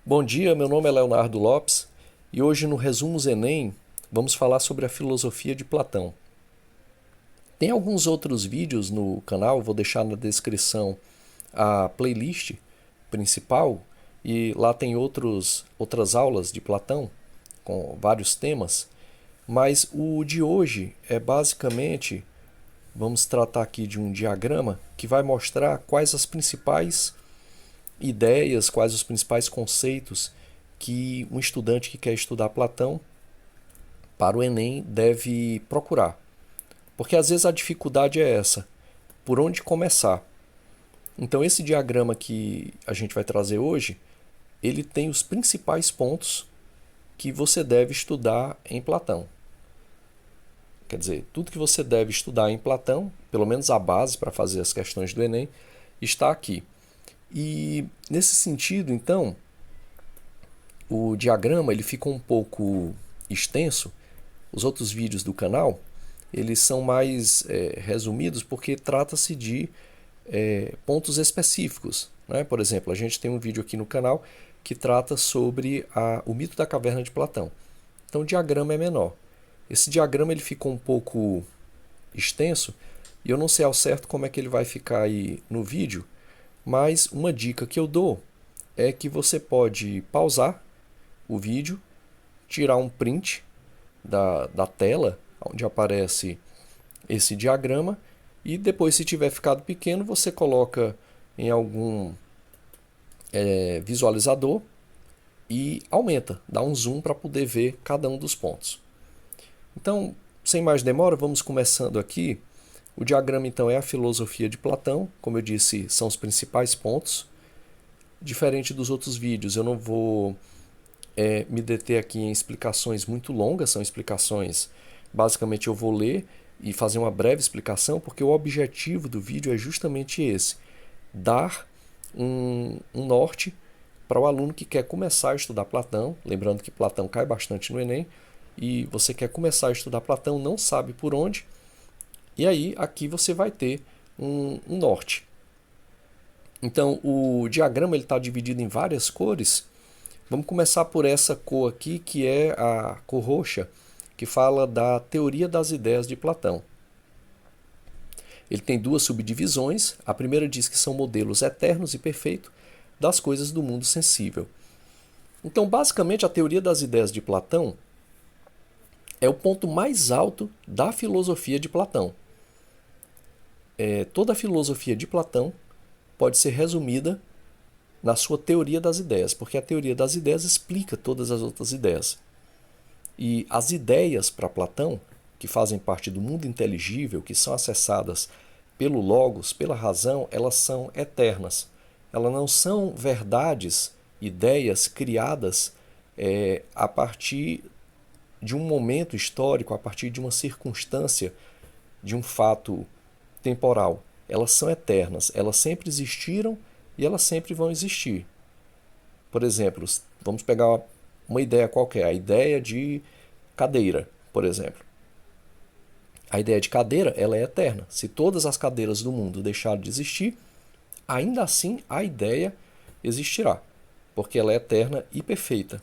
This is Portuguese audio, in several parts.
Bom dia, meu nome é Leonardo Lopes e hoje no Resumos Enem vamos falar sobre a filosofia de Platão. Tem alguns outros vídeos no canal, vou deixar na descrição a playlist principal e lá tem outras aulas de Platão com vários temas, mas o de hoje é basicamente, vamos tratar aqui de um diagrama que vai mostrar quais as principais ideias, quais os principais conceitos que um estudante que quer estudar Platão para o Enem deve procurar. Porque às vezes a dificuldade é essa, por onde começar? Então esse diagrama que a gente vai trazer hoje, ele tem os principais pontos que você deve estudar em Platão. Quer dizer, tudo que você deve estudar em Platão, pelo menos a base para fazer as questões do Enem, está aqui. E nesse sentido, então, o diagrama ele fica um pouco extenso. Os outros vídeos do canal eles são mais resumidos porque trata-se de pontos específicos, né? Por exemplo, a gente tem um vídeo aqui no canal que trata sobre o mito da caverna de Platão. Então o diagrama é menor. Esse diagrama ele ficou um pouco extenso e eu não sei ao certo como é que ele vai ficar aí no vídeo, mas uma dica que eu dou é que você pode pausar o vídeo, tirar um print da tela onde aparece esse diagrama e depois, se tiver ficado pequeno, você coloca em algum visualizador e aumenta, dá um zoom para poder ver cada um dos pontos. Então, sem mais demora, vamos começando aqui. O diagrama então é a filosofia de Platão, como eu disse, são os principais pontos. Diferente dos outros vídeos, eu não vou me deter aqui em explicações muito longas, são explicações, basicamente eu vou ler e fazer uma breve explicação, porque o objetivo do vídeo é justamente esse, dar um norte para o aluno que quer começar a estudar Platão, lembrando que Platão cai bastante no Enem, e você quer começar a estudar Platão, não sabe por onde, e aí aqui você vai ter um norte. Então o diagrama está dividido em várias cores. Vamos começar por essa cor aqui, que é a cor roxa, que fala da teoria das ideias de Platão. Ele tem duas subdivisões. A primeira diz que são modelos eternos e perfeitos das coisas do mundo sensível. Então, basicamente, a teoria das ideias de Platão é o ponto mais alto da filosofia de Platão. Toda a filosofia de Platão pode ser resumida na sua teoria das ideias, porque a teoria das ideias explica todas as outras ideias. E as ideias para Platão, que fazem parte do mundo inteligível, que são acessadas pelo logos, pela razão, elas são eternas. Elas não são verdades, ideias criadas a partir de um momento histórico, a partir de uma circunstância, de um fato temporal. Elas são eternas, elas sempre existiram e elas sempre vão existir. Por exemplo, vamos pegar uma ideia qualquer, a ideia de cadeira, por exemplo. A ideia de cadeira, ela é eterna. Se todas as cadeiras do mundo deixarem de existir, ainda assim a ideia existirá, porque ela é eterna e perfeita.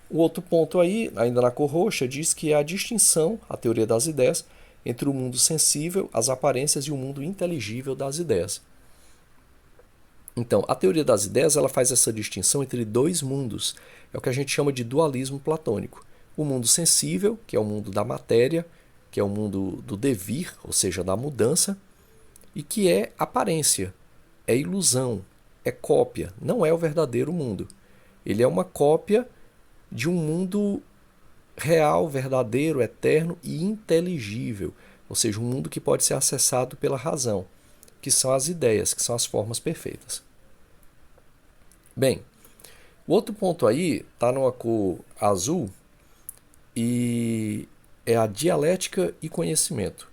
O outro ponto aí, ainda na cor roxa, diz que é a distinção, a teoria das ideias, entre o mundo sensível, as aparências e o mundo inteligível das ideias. Então, a teoria das ideias ela faz essa distinção entre dois mundos. É o que a gente chama de dualismo platônico. O mundo sensível, que é o mundo da matéria, que é o mundo do devir, ou seja, da mudança, e que é aparência, é ilusão, é cópia, não é o verdadeiro mundo. Ele é uma cópia de um mundo real, verdadeiro, eterno e inteligível, ou seja, um mundo que pode ser acessado pela razão, que são as ideias, que são as formas perfeitas. Bem, o outro ponto aí está numa cor azul e é a dialética e conhecimento.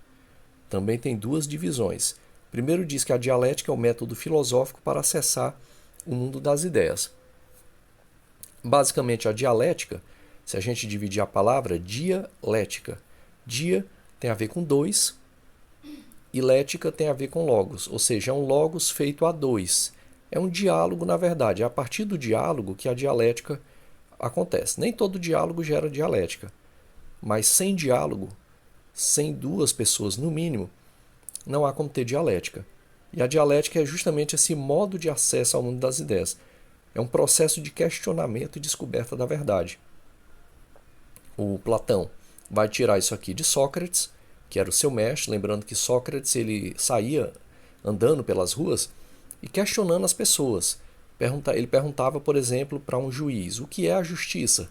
Também tem duas divisões. Primeiro diz que a dialética é o método filosófico para acessar o mundo das ideias. Basicamente, a dialética, se a gente dividir a palavra dialética, dia tem a ver com dois e lética tem a ver com logos, ou seja, é um logos feito a dois. É um diálogo, na verdade. É a partir do diálogo que a dialética acontece. Nem todo diálogo gera dialética, mas sem diálogo, sem duas pessoas no mínimo, não há como ter dialética. E a dialética é justamente esse modo de acesso ao mundo das ideias. É um processo de questionamento e descoberta da verdade. O Platão vai tirar isso aqui de Sócrates, que era o seu mestre, lembrando que Sócrates ele saía andando pelas ruas e questionando as pessoas. Ele perguntava, por exemplo, para um juiz, o que é a justiça?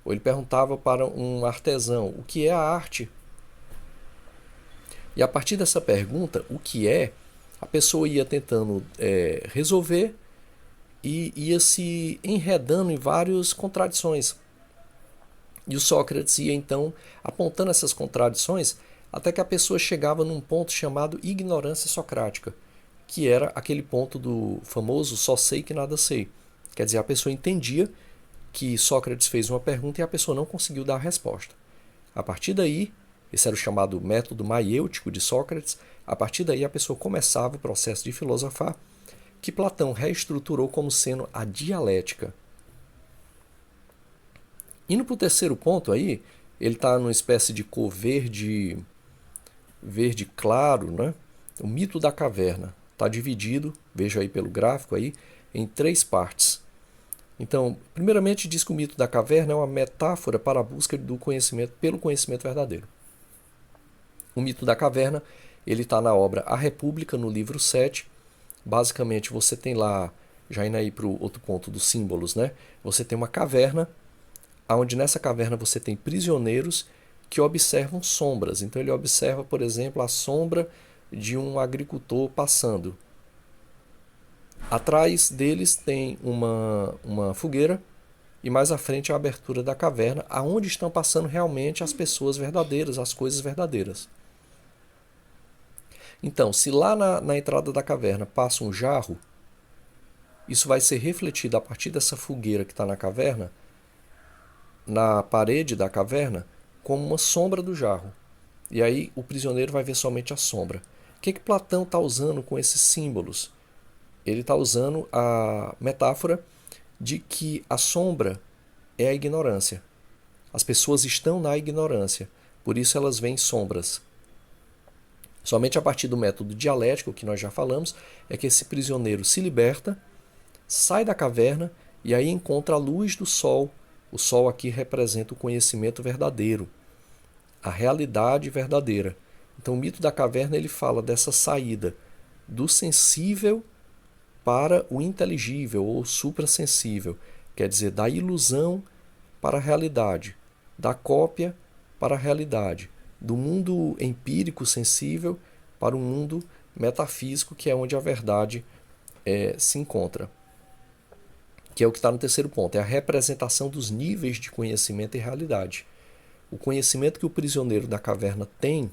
Ou ele perguntava para um artesão, o que é a arte? E a partir dessa pergunta, o que é, a pessoa ia tentando resolver e ia se enredando em várias contradições. E o Sócrates ia então apontando essas contradições até que a pessoa chegava num ponto chamado ignorância socrática, que era aquele ponto do famoso só sei que nada sei. Quer dizer, a pessoa entendia que Sócrates fez uma pergunta e a pessoa não conseguiu dar a resposta. A partir daí, esse era o chamado método maiêutico de Sócrates, a partir daí a pessoa começava o processo de filosofar, que Platão reestruturou como sendo a dialética. Indo para o terceiro ponto aí, ele está numa espécie de cor verde claro, né? O mito da caverna está dividido, veja aí pelo gráfico aí, em 3 partes. Então, primeiramente diz que o mito da caverna é uma metáfora para a busca do conhecimento pelo conhecimento verdadeiro. O mito da caverna, ele está na obra A República, no livro 7. Basicamente, você tem lá, já indo aí para o outro ponto dos símbolos, né? Você tem uma caverna, onde nessa caverna você tem prisioneiros que observam sombras. Então ele observa, por exemplo, a sombra de um agricultor passando. Atrás deles tem uma fogueira e mais à frente a abertura da caverna, aonde estão passando realmente as pessoas verdadeiras, as coisas verdadeiras. Então, se lá na entrada da caverna passa um jarro, isso vai ser refletido a partir dessa fogueira que está na caverna, na parede da caverna, como uma sombra do jarro. E aí o prisioneiro vai ver somente a sombra. O que Platão está usando com esses símbolos? Ele está usando a metáfora de que a sombra é a ignorância. As pessoas estão na ignorância, por isso elas veem sombras. Somente a partir do método dialético, que nós já falamos, é que esse prisioneiro se liberta, sai da caverna e aí encontra a luz do sol. O sol aqui representa o conhecimento verdadeiro, a realidade verdadeira. Então o mito da caverna ele fala dessa saída do sensível para o inteligível ou suprassensível, quer dizer, da ilusão para a realidade, da cópia para a realidade, do mundo empírico sensível para o mundo metafísico, que é onde a verdade se encontra. Que é o que está no terceiro ponto, é a representação dos níveis de conhecimento e realidade. O conhecimento que o prisioneiro da caverna tem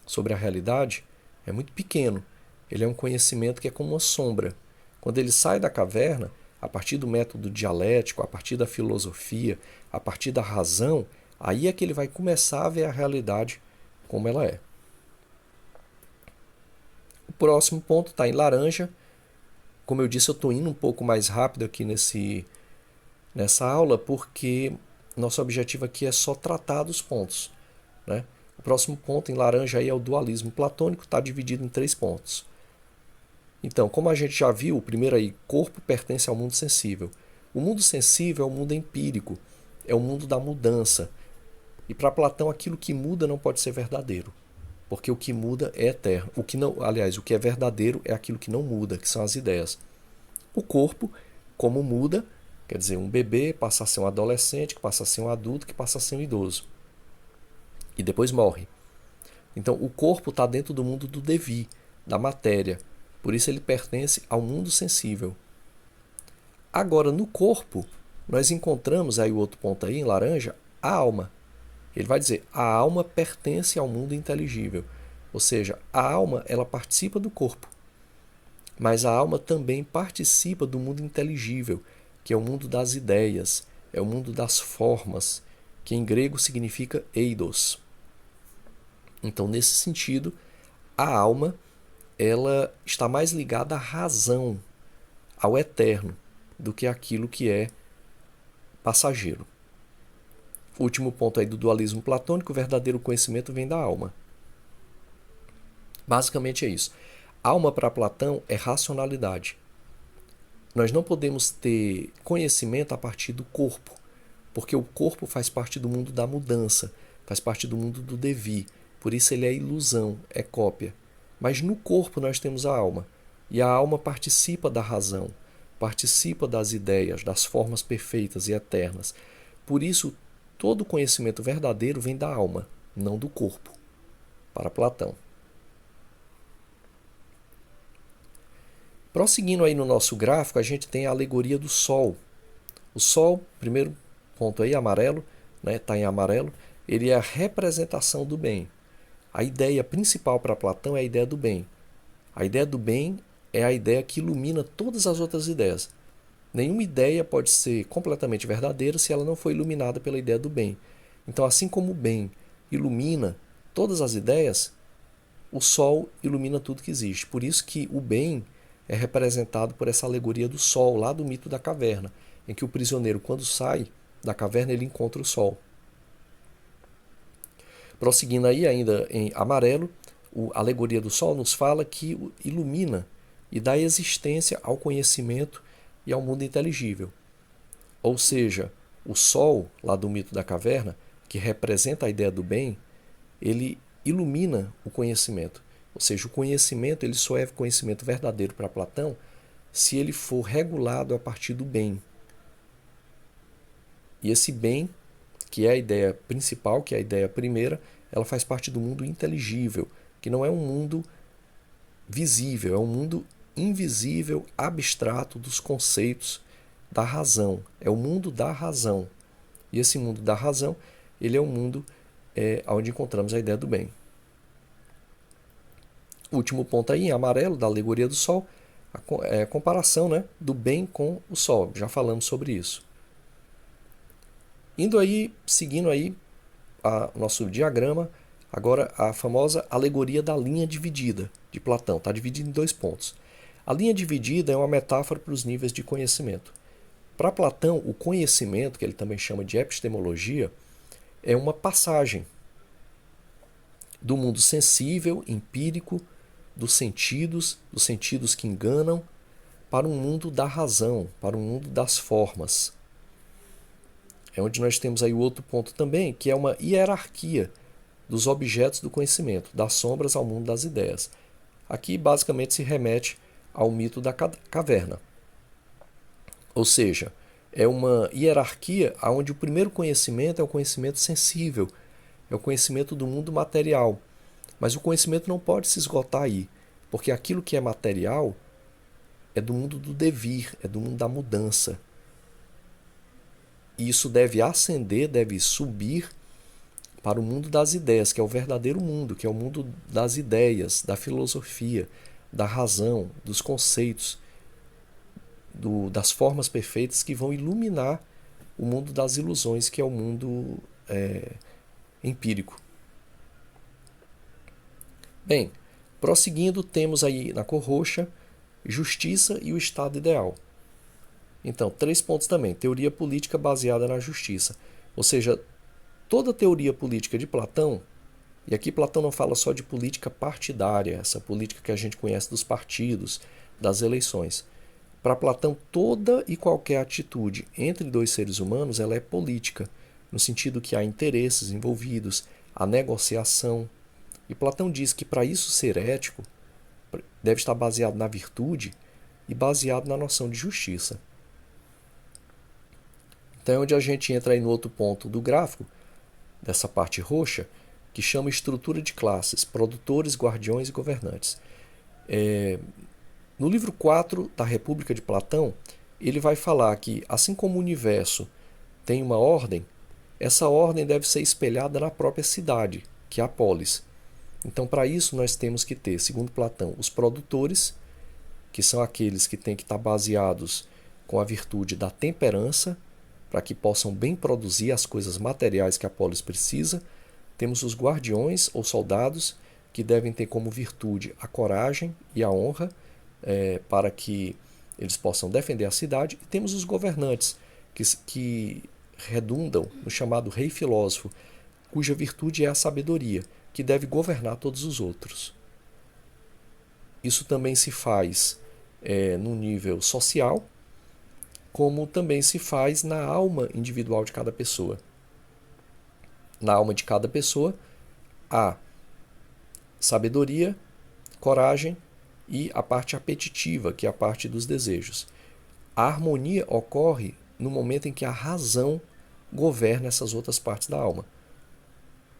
sobre a realidade é muito pequeno. Ele é um conhecimento que é como uma sombra. Quando ele sai da caverna, a partir do método dialético, a partir da filosofia, a partir da razão, aí é que ele vai começar a ver a realidade como ela é. O próximo ponto está em laranja. Como eu disse, eu estou indo um pouco mais rápido aqui nessa aula, porque nosso objetivo aqui é só tratar dos pontos, né? O próximo ponto em laranja aí é o dualismo platônico, está dividido em 3 pontos. Então, como a gente já viu, o primeiro aí, corpo pertence ao mundo sensível. O mundo sensível é o mundo empírico, é o mundo da mudança. E para Platão, aquilo que muda não pode ser verdadeiro, porque o que muda é eterno. O que é verdadeiro é aquilo que não muda, que são as ideias. O corpo, como muda, quer dizer, um bebê passa a ser um adolescente, que passa a ser um adulto, que passa a ser um idoso. E depois morre. Então, o corpo está dentro do mundo do devir, da matéria. Por isso ele pertence ao mundo sensível. Agora, no corpo, nós encontramos, aí o outro ponto aí, em laranja, a alma. Ele vai dizer, a alma pertence ao mundo inteligível. Ou seja, a alma, ela participa do corpo. Mas a alma também participa do mundo inteligível, que é o mundo das ideias, é o mundo das formas, que em grego significa eidos. Então, nesse sentido, a alma ela está mais ligada à razão, ao eterno, do que aquilo que é passageiro. Último ponto aí do dualismo platônico: o verdadeiro conhecimento vem da alma. Basicamente é isso. Alma para Platão é racionalidade. Nós não podemos ter conhecimento a partir do corpo, porque o corpo faz parte do mundo da mudança, faz parte do mundo do devir. Por isso ele é ilusão, é cópia. Mas no corpo nós temos a alma, e a alma participa da razão, participa das ideias, das formas perfeitas e eternas. Por isso, todo conhecimento verdadeiro vem da alma, não do corpo, para Platão. Prosseguindo aí no nosso gráfico, a gente tem a alegoria do Sol. O Sol, primeiro ponto aí, amarelo, né, tá em amarelo, ele é a representação do bem. A ideia principal para Platão é a ideia do bem. A ideia do bem é a ideia que ilumina todas as outras ideias. Nenhuma ideia pode ser completamente verdadeira se ela não for iluminada pela ideia do bem. Então, assim como o bem ilumina todas as ideias, o Sol ilumina tudo que existe. Por isso que o bem é representado por essa alegoria do Sol, lá do mito da caverna, em que o prisioneiro, quando sai da caverna, ele encontra o Sol. Prosseguindo aí, ainda em amarelo, a alegoria do Sol nos fala que ilumina e dá existência ao conhecimento e ao mundo inteligível. Ou seja, o Sol, lá do mito da caverna, que representa a ideia do bem, ele ilumina o conhecimento. Ou seja, o conhecimento ele só é conhecimento verdadeiro para Platão se ele for regulado a partir do bem. E esse bem, que é a ideia principal, que é a ideia primeira, ela faz parte do mundo inteligível, que não é um mundo visível, é um mundo invisível, abstrato dos conceitos da razão. É o mundo da razão. E esse mundo da razão, ele é o mundo onde encontramos a ideia do bem. Último ponto aí, em amarelo, da alegoria do Sol, a comparação, né, do bem com o Sol. Já falamos sobre isso. Indo aí, seguindo aí o nosso diagrama, agora a famosa alegoria da linha dividida de Platão. Está dividida em 2 pontos. A linha dividida é uma metáfora para os níveis de conhecimento. Para Platão, o conhecimento, que ele também chama de epistemologia, é uma passagem do mundo sensível, empírico, dos sentidos que enganam, para um mundo da razão, para um mundo das formas. É onde nós temos aí o outro ponto também, que é uma hierarquia dos objetos do conhecimento, das sombras ao mundo das ideias. Aqui basicamente se remete ao mito da caverna. Ou seja, é uma hierarquia onde o primeiro conhecimento é o conhecimento sensível, é o conhecimento do mundo material. Mas o conhecimento não pode se esgotar aí, porque aquilo que é material é do mundo do devir, é do mundo da mudança. E isso deve ascender, deve subir para o mundo das ideias, que é o verdadeiro mundo, que é o mundo das ideias, da filosofia, da razão, dos conceitos, das formas perfeitas que vão iluminar o mundo das ilusões, que é o mundo empírico. Bem, prosseguindo, temos aí na cor roxa justiça e o estado ideal. Então, 3 pontos também. Teoria política baseada na justiça. Ou seja, toda teoria política de Platão, e aqui Platão não fala só de política partidária, essa política que a gente conhece dos partidos, das eleições. Para Platão, toda e qualquer atitude entre 2 seres humanos ela é política, no sentido que há interesses envolvidos, há negociação. E Platão diz que para isso ser ético, deve estar baseado na virtude e baseado na noção de justiça. Então é onde a gente entra aí no outro ponto do gráfico, dessa parte roxa, que chama estrutura de classes, produtores, guardiões e governantes. No livro 4 da República de Platão, ele vai falar que, assim como o universo tem uma ordem, essa ordem deve ser espelhada na própria cidade, que é a polis. Então, para isso, nós temos que ter, segundo Platão, os produtores, que são aqueles que têm que estar baseados com a virtude da temperança, para que possam bem produzir as coisas materiais que a polis precisa. Temos os guardiões ou soldados, que devem ter como virtude a coragem e a honra, para que eles possam defender a cidade. E temos os governantes, que redundam no chamado rei filósofo, cuja virtude é a sabedoria, que deve governar todos os outros. Isso também se faz no nível social, como também se faz na alma individual de cada pessoa. Na alma de cada pessoa há sabedoria, coragem e a parte apetitiva, que é a parte dos desejos. A harmonia ocorre no momento em que a razão governa essas outras partes da alma.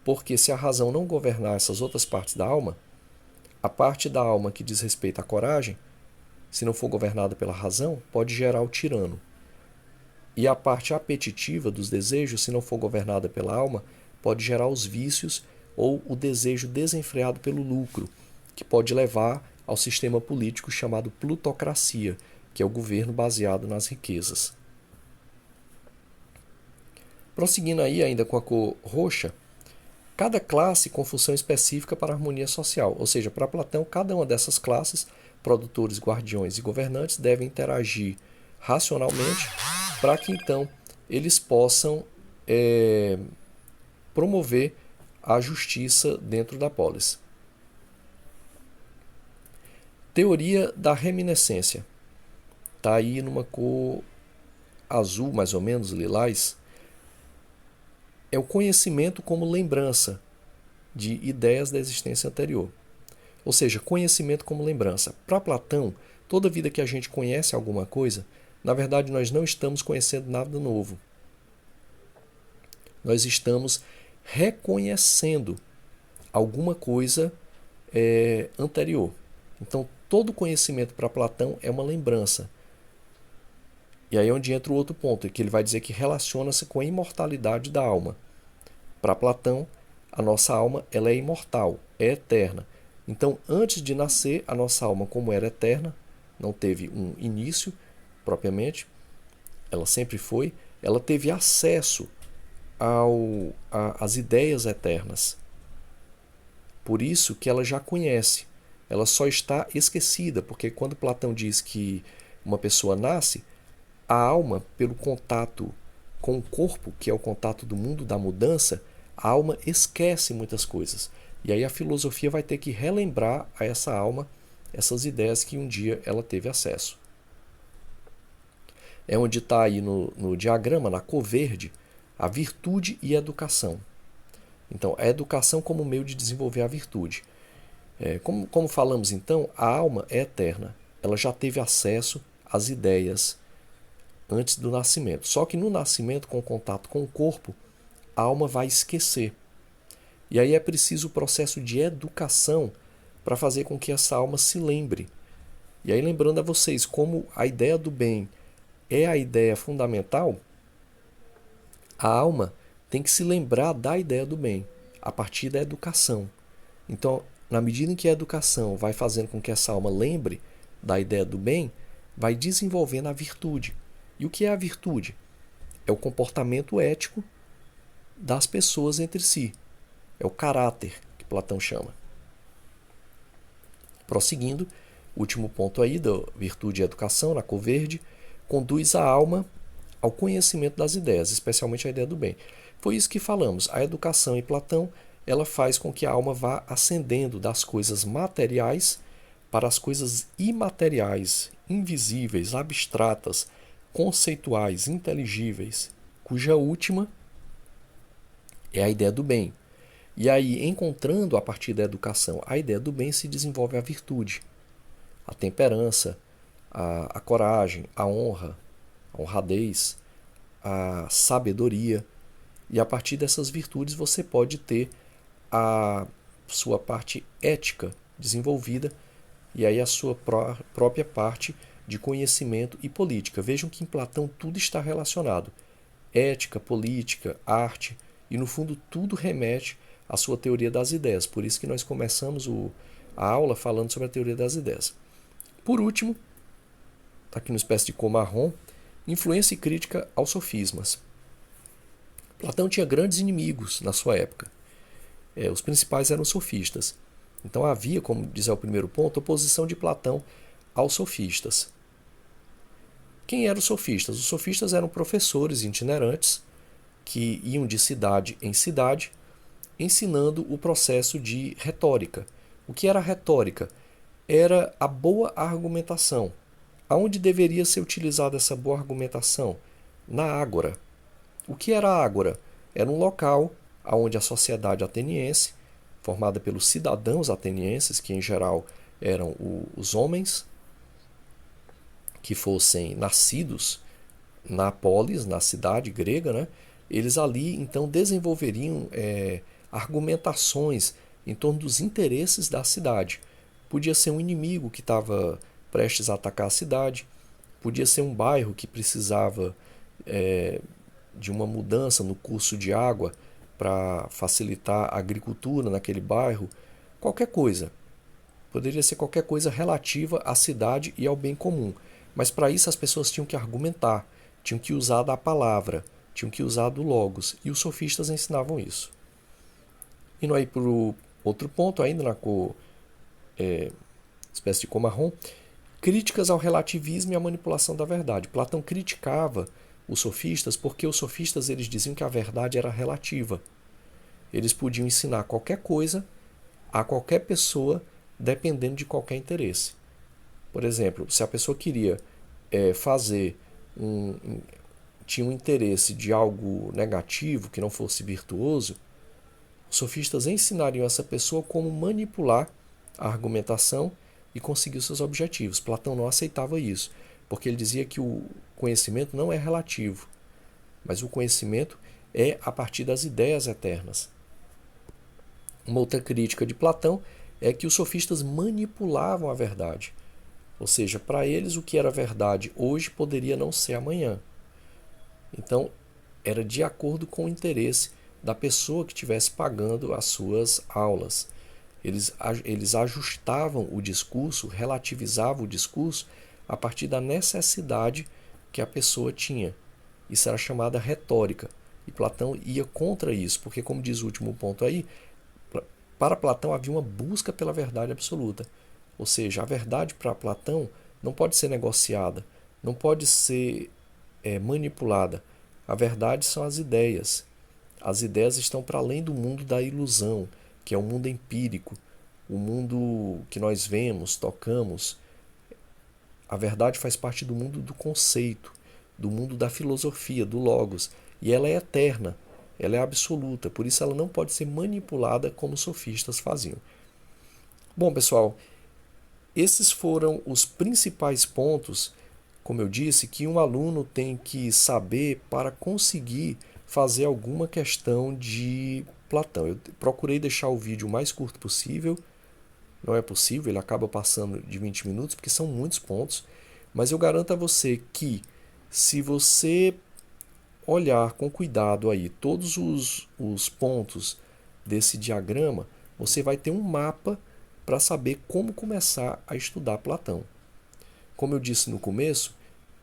Porque se a razão não governar essas outras partes da alma, a parte da alma que diz respeito à coragem, se não for governada pela razão, pode gerar o tirano. E a parte apetitiva dos desejos, se não for governada pela alma, pode gerar os vícios ou o desejo desenfreado pelo lucro, que pode levar ao sistema político chamado plutocracia, que é o governo baseado nas riquezas. Prosseguindo aí ainda com a cor roxa, cada classe com função específica para a harmonia social, ou seja, para Platão, cada uma dessas classes, produtores, guardiões e governantes, devem interagir racionalmente para que então eles possam promover a justiça dentro da polis. Teoria da reminiscência. Está aí numa cor azul, mais ou menos, lilás. É o conhecimento como lembrança de ideias da existência anterior. Ou seja, conhecimento como lembrança. Para Platão, toda vida que a gente conhece alguma coisa, na verdade nós não estamos conhecendo nada novo. Nós estamos reconhecendo alguma coisa anterior. Então, todo conhecimento para Platão é uma lembrança. E aí é onde entra o outro ponto, que ele vai dizer que relaciona-se com a imortalidade da alma. Para Platão, a nossa alma ela é imortal, é eterna. Então, antes de nascer, a nossa alma, como era eterna, não teve um início propriamente, ela sempre foi, ela teve acesso às ideias eternas. Por isso que ela já conhece, ela só está esquecida, porque quando Platão diz que uma pessoa nasce, a alma, pelo contato com o corpo, que é o contato do mundo da mudança, a alma esquece muitas coisas. E aí a filosofia vai ter que relembrar a essa alma essas ideias que um dia ela teve acesso. É onde está aí no diagrama, na cor verde, a virtude e a educação. Então, a educação como meio de desenvolver a virtude. Como falamos então, a alma é eterna. Ela já teve acesso às ideias antes do nascimento. Só que no nascimento, com o contato com o corpo, a alma vai esquecer. E aí é preciso o processo de educação para fazer com que essa alma se lembre. E aí lembrando a vocês, como a ideia do bem é a ideia fundamental, a alma tem que se lembrar da ideia do bem, a partir da educação. Então, na medida em que a educação vai fazendo com que essa alma lembre da ideia do bem, vai desenvolvendo a virtude. E o que é a virtude? É o comportamento ético das pessoas entre si. É o caráter que Platão chama. Prosseguindo, o último ponto aí da virtude e educação, na cor verde, conduz a alma ao conhecimento das ideias, especialmente a ideia do bem. Foi isso que falamos. A educação em Platão, ela faz com que a alma vá ascendendo das coisas materiais para as coisas imateriais, invisíveis, abstratas, conceituais, inteligíveis, cuja última é a ideia do bem. E aí, encontrando a partir da educação a ideia do bem, se desenvolve a virtude, a temperança, a coragem, a honra, a honradez, a sabedoria. E a partir dessas virtudes você pode ter a sua parte ética desenvolvida e aí a sua própria parte de conhecimento e política. Vejam que em Platão tudo está relacionado. Ética, política, arte, e no fundo tudo remete à sua teoria das ideias. Por isso que nós começamos a aula falando sobre a teoria das ideias. Por último, está aqui uma espécie de cor marrom, influência e crítica aos sofismas. Platão tinha grandes inimigos na sua época. Os principais eram os sofistas. Então havia, como diz o primeiro ponto, oposição de Platão aos sofistas. Quem eram os sofistas? Os sofistas eram professores itinerantes que iam de cidade em cidade ensinando o processo de retórica. O que era retórica? Era a boa argumentação. Aonde deveria ser utilizada essa boa argumentação? Na ágora. O que era a ágora? Era um local onde a sociedade ateniense, formada pelos cidadãos atenienses, que em geral eram os homens que fossem nascidos na polis, na cidade grega, né? Eles ali então desenvolveriam argumentações em torno dos interesses da cidade. Podia ser um inimigo que estava prestes a atacar a cidade, podia ser um bairro que precisava de uma mudança no curso de água para facilitar a agricultura naquele bairro, qualquer coisa. Poderia ser qualquer coisa relativa à cidade e ao bem comum. Mas para isso as pessoas tinham que argumentar, tinham que usar da palavra, tinham que usar do logos. E os sofistas ensinavam isso. Indo aí para o outro ponto, ainda na cor espécie de cor marrom, críticas ao relativismo e à manipulação da verdade. Platão criticava os sofistas porque os sofistas eles diziam que a verdade era relativa. Eles podiam ensinar qualquer coisa a qualquer pessoa dependendo de qualquer interesse. Por exemplo, se a pessoa queria fazer tinha um interesse de algo negativo, que não fosse virtuoso, os sofistas ensinariam essa pessoa como manipular a argumentação e conseguir os seus objetivos. Platão não aceitava isso, porque ele dizia que o conhecimento não é relativo, mas o conhecimento é a partir das ideias eternas. Uma outra crítica de Platão é que os sofistas manipulavam a verdade. Ou seja, para eles o que era verdade hoje poderia não ser amanhã. Então, era de acordo com o interesse da pessoa que estivesse pagando as suas aulas. Eles ajustavam o discurso, relativizavam o discurso a partir da necessidade que a pessoa tinha. Isso era chamada retórica. E Platão ia contra isso, porque, como diz o último ponto aí, para Platão havia uma busca pela verdade absoluta. Ou seja, a verdade para Platão não pode ser negociada, não pode ser manipulada. A verdade são as ideias. As ideias estão para além do mundo da ilusão, que é o mundo empírico, o mundo que nós vemos, tocamos. A verdade faz parte do mundo do conceito, do mundo da filosofia, do logos, e ela é eterna, ela é absoluta, por isso ela não pode ser manipulada como os sofistas faziam. Bom, pessoal, esses foram os principais pontos, como eu disse, que um aluno tem que saber para conseguir fazer alguma questão de Platão. Eu procurei deixar o vídeo o mais curto possível, não é possível, ele acaba passando de 20 minutos, porque são muitos pontos, mas eu garanto a você que se você olhar com cuidado aí todos os pontos desse diagrama, você vai ter um mapa para saber como começar a estudar Platão. Como eu disse no começo,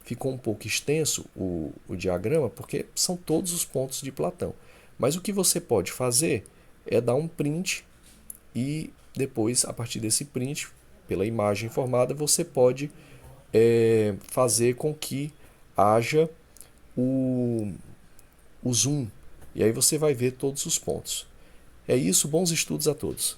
ficou um pouco extenso o diagrama, porque são todos os pontos de Platão. Mas o que você pode fazer é dar um print e depois, a partir desse print, pela imagem formada, você pode fazer com que haja o zoom. E aí você vai ver todos os pontos. É isso, bons estudos a todos.